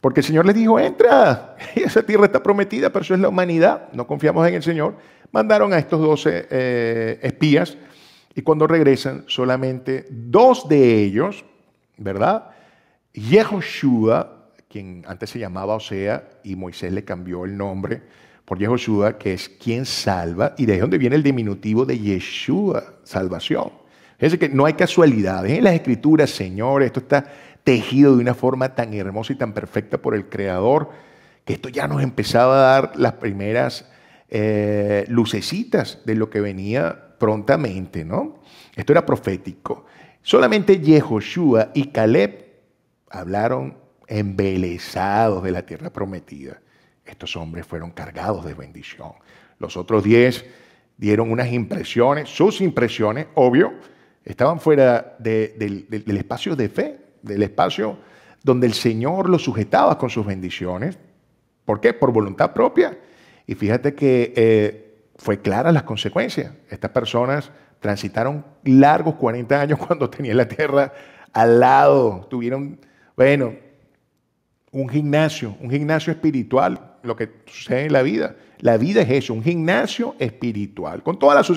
Porque el Señor les dijo, entra, esa tierra está prometida, pero eso es la humanidad. No confiamos en el Señor. Mandaron a estos 12 espías y cuando regresan solamente 2 de ellos, ¿verdad? Yehoshua, quien antes se llamaba Osea y Moisés le cambió el nombre por Yehoshua, que es quien salva, y de ahí es donde viene el diminutivo de Yeshua, salvación. Fíjense que no hay casualidades. En las Escrituras, Señor, esto está tejido de una forma tan hermosa y tan perfecta por el Creador, que esto ya nos empezaba a dar las primeras lucecitas de lo que venía prontamente, ¿no? Esto era profético. Solamente Yehoshua y Caleb hablaron embelesados de la tierra prometida. Estos hombres fueron cargados de bendición. Los otros 10 dieron unas impresiones, sus impresiones, obvio, estaban fuera del espacio de fe, del espacio donde el Señor los sujetaba con sus bendiciones. ¿Por qué? Por voluntad propia. Y fíjate que fue clara las consecuencias. Estas personas transitaron largos 40 años cuando tenían la tierra al lado. Tuvieron, bueno, un gimnasio espiritual, lo que sucede en la vida. La vida es eso, un gimnasio espiritual, con todas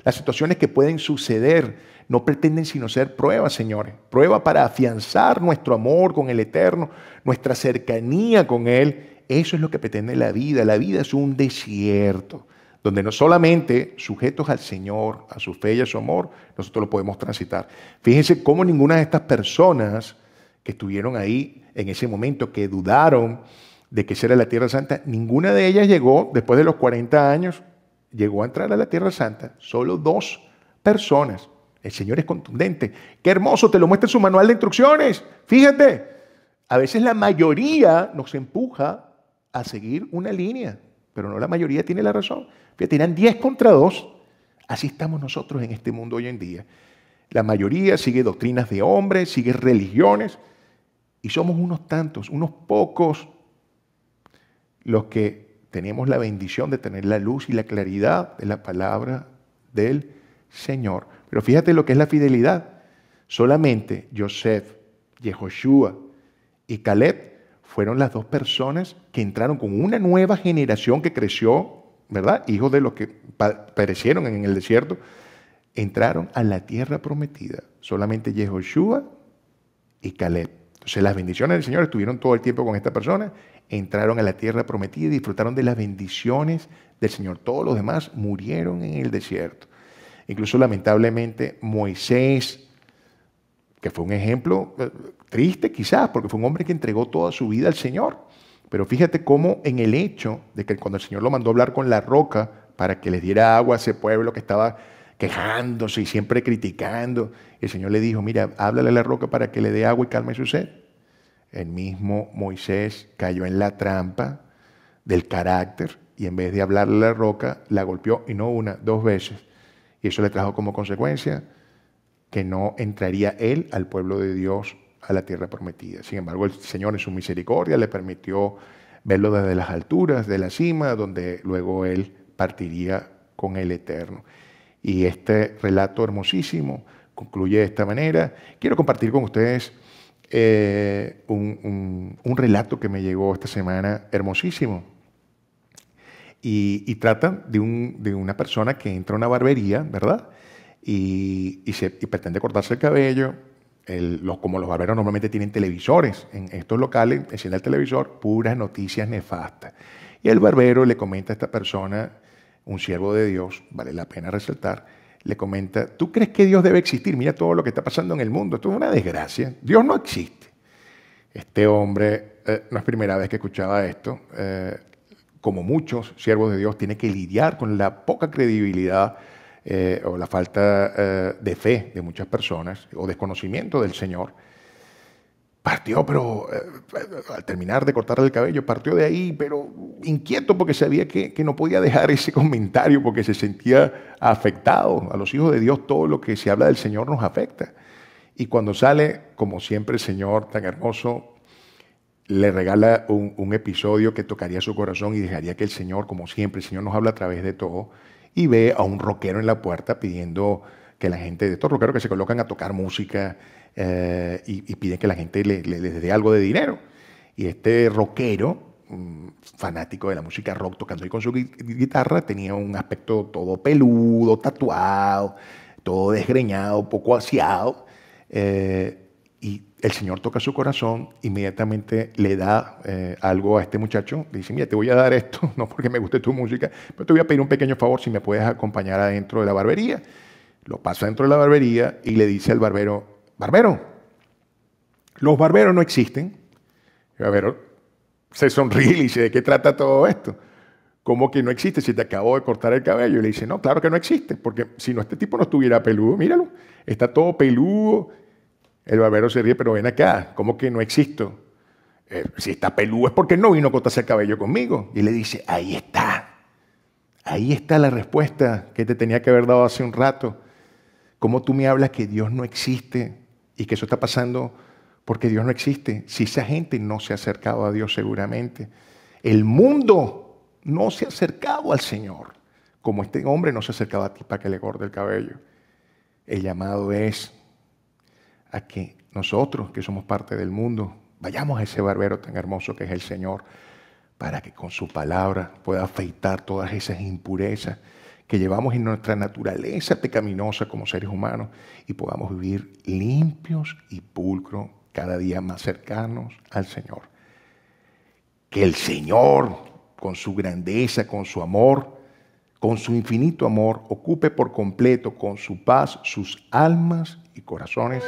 las situaciones que pueden suceder. No pretenden sino ser pruebas, señores. Prueba para afianzar nuestro amor con el Eterno, nuestra cercanía con Él. Eso es lo que pretende la vida. La vida es un desierto, donde no solamente sujetos al Señor, a su fe y a su amor, nosotros lo podemos transitar. Fíjense cómo ninguna de estas personas que estuvieron ahí en ese momento, que dudaron de que esa era la Tierra Santa, ninguna de ellas llegó, después de los 40 años, llegó a entrar a la Tierra Santa. Solo 2 personas. El Señor es contundente. Qué hermoso, te lo muestra en su manual de instrucciones. Fíjate, a veces la mayoría nos empuja a seguir una línea, pero no la mayoría tiene la razón. Fíjate, eran 10 contra 2. Así estamos nosotros en este mundo hoy en día. La mayoría sigue doctrinas de hombres, sigue religiones, y somos unos tantos, unos pocos, los que tenemos la bendición de tener la luz y la claridad de la palabra del Señor. Pero fíjate lo que es la fidelidad. Solamente Joseph, Yehoshua y Caleb fueron las 2 personas que entraron con una nueva generación que creció, ¿verdad? Hijos de los que perecieron en el desierto, entraron a la tierra prometida. Solamente Yehoshua y Caleb. Entonces las bendiciones del Señor estuvieron todo el tiempo con esta persona, entraron a la tierra prometida y disfrutaron de las bendiciones del Señor. Todos los demás murieron en el desierto. Incluso lamentablemente Moisés, que fue un ejemplo triste quizás, porque fue un hombre que entregó toda su vida al Señor. Pero fíjate cómo en el hecho de que cuando el Señor lo mandó a hablar con la roca para que les diera agua a ese pueblo que estaba quejándose y siempre criticando, el Señor le dijo, mira, háblale a la roca para que le dé agua y calme su sed. El mismo Moisés cayó en la trampa del carácter y en vez de hablarle a la roca, la golpeó, y no una, 2 veces. Y eso le trajo como consecuencia que no entraría él al pueblo de Dios a la tierra prometida. Sin embargo, el Señor en su misericordia le permitió verlo desde las alturas de la cima, donde luego él partiría con el Eterno. Y este relato hermosísimo concluye de esta manera. Quiero compartir con ustedes un relato que me llegó esta semana hermosísimo. Y trata de una persona que entra a una barbería, ¿verdad? Y pretende cortarse el cabello. Como los barberos normalmente tienen televisores en estos locales, enciende el televisor, puras noticias nefastas. Y el barbero le comenta a esta persona, un siervo de Dios, vale la pena resaltar, le comenta, ¿tú crees que Dios debe existir? Mira todo lo que está pasando en el mundo, esto es una desgracia, Dios no existe. Este hombre, no es primera vez que escuchaba esto, como muchos siervos de Dios, tiene que lidiar con la poca credibilidad o la falta de fe de muchas personas o desconocimiento del Señor. Partió, pero al terminar de cortarle el cabello, partió de ahí, pero inquieto porque sabía que no podía dejar ese comentario porque se sentía afectado. A los hijos de Dios todo lo que se habla del Señor nos afecta. Y cuando sale, como siempre el Señor tan hermoso, le regala un episodio que tocaría su corazón y dejaría que el Señor, como siempre, el Señor nos habla a través de todo. y ve a un rockero en la puerta pidiendo que la gente, de estos rockeros que se colocan a tocar música y piden que la gente les dé algo de dinero. Y este rockero, fanático de la música rock, tocando ahí con su guitarra, tenía un aspecto todo peludo, tatuado, todo desgreñado, poco aseado. Y el Señor toca su corazón, inmediatamente le da algo a este muchacho. Le dice, mira, te voy a dar esto, no porque me guste tu música, pero te voy a pedir un pequeño favor si me puedes acompañar adentro de la barbería. Lo pasa dentro de la barbería y le dice al barbero, barbero, los barberos no existen. El barbero se sonríe y le dice, ¿de qué trata todo esto? ¿Cómo que no existe si te acabo de cortar el cabello? Y le dice, no, claro que no existe, porque si no, este tipo no estuviera peludo, míralo, está todo peludo. El barbero se ríe, pero ven acá, ¿cómo que no existo? Si está peludo es porque no vino a cortarse el cabello conmigo. Y le dice, ahí está la respuesta que te tenía que haber dado hace un rato. ¿Cómo tú me hablas que Dios no existe y que eso está pasando porque Dios no existe? Si esa gente no se ha acercado a Dios seguramente. El mundo no se ha acercado al Señor, como este hombre no se acercaba a ti para que le corte el cabello. El llamado es a que nosotros, que somos parte del mundo, vayamos a ese barbero tan hermoso que es el Señor, para que con su palabra pueda afeitar todas esas impurezas que llevamos en nuestra naturaleza pecaminosa como seres humanos y podamos vivir limpios y pulcros, cada día más cercanos al Señor. Que el Señor, con su grandeza, con su amor, con su infinito amor, ocupe por completo con su paz sus almas y corazones.